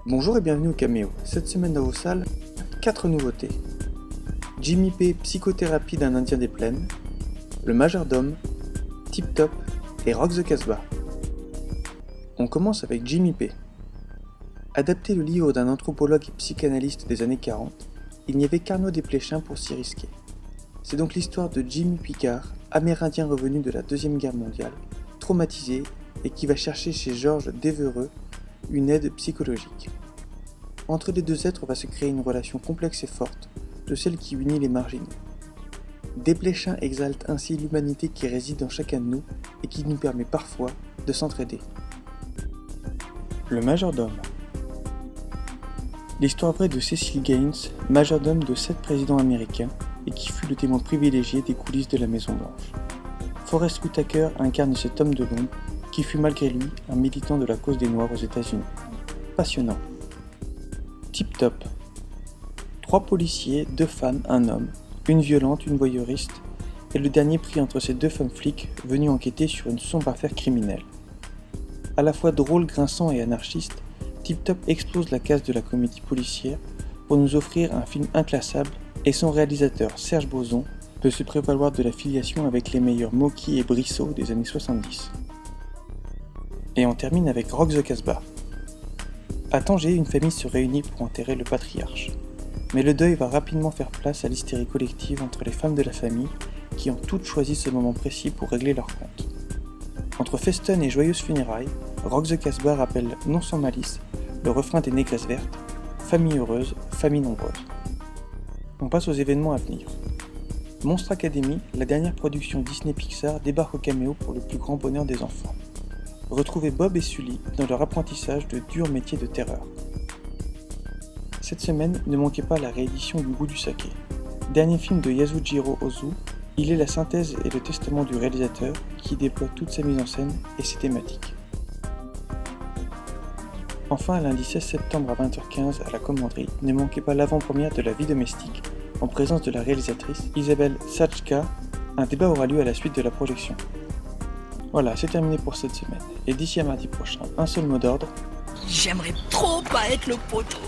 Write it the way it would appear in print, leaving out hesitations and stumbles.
Bonjour et bienvenue au Caméo. Cette semaine dans vos salles, 4 nouveautés. Jimmy P, psychothérapie d'un Indien des plaines, Le Majordome, Tip Top et Rock the Casbah. On commence avec Jimmy P. Adapté le livre d'un anthropologue et psychanalyste des années 40, il n'y avait qu'Arnaud Desplechin pour s'y risquer. C'est donc l'histoire de Jimmy Picard, amérindien revenu de la Deuxième Guerre mondiale, traumatisé et qui va chercher chez Georges Devereux une aide psychologique. Entre les deux êtres va se créer une relation complexe et forte, de celle qui unit les marginaux. Desplechin exalte ainsi l'humanité qui réside en chacun de nous et qui nous permet parfois de s'entraider. Le Majordome. L'histoire vraie de Cecil Gaines, majordome de 7 présidents américains et qui fut le témoin privilégié des coulisses de la Maison Blanche. Forest Whitaker incarne cet homme de l'ombre qui fut malgré lui un militant de la cause des Noirs aux États-Unis. Passionnant. Tip Top. 3 policiers, 2 femmes, un homme, une violente, une voyeuriste, et le dernier pris entre ces 2 femmes flics venues enquêter sur une sombre affaire criminelle. À la fois drôle, grinçant et anarchiste, Tip Top explose la case de la comédie policière pour nous offrir un film inclassable et son réalisateur Serge Boson peut se prévaloir de la filiation avec les meilleurs Mocky et Brissot des années 70. Et on termine avec Rock the Casbah. À Tanger, une famille se réunit pour enterrer le patriarche. Mais le deuil va rapidement faire place à l'hystérie collective entre les femmes de la famille qui ont toutes choisi ce moment précis pour régler leurs comptes. Entre feston et joyeuses funérailles, Rock the Casbah rappelle non sans malice le refrain des Négresses vertes, famille heureuse, famille nombreuse. On passe aux événements à venir. Monstre Academy, la dernière production Disney Pixar, débarque au Caméo pour le plus grand bonheur des enfants. Retrouvez Bob et Sully dans leur apprentissage de durs métiers de terreur. Cette semaine, ne manquez pas la réédition du Goût du saké. Dernier film de Yasujiro Ozu, il est la synthèse et le testament du réalisateur qui déploie toute sa mise en scène et ses thématiques. Enfin, lundi 16 septembre à 20h15 à la Commanderie, ne manquez pas l'avant-première de La Vie domestique, en présence de la réalisatrice Isabelle Sachka. Un débat aura lieu à la suite de la projection. Voilà, c'est terminé pour cette semaine, et d'ici à mardi prochain, un seul mot d'ordre. J'aimerais trop pas être le poteau.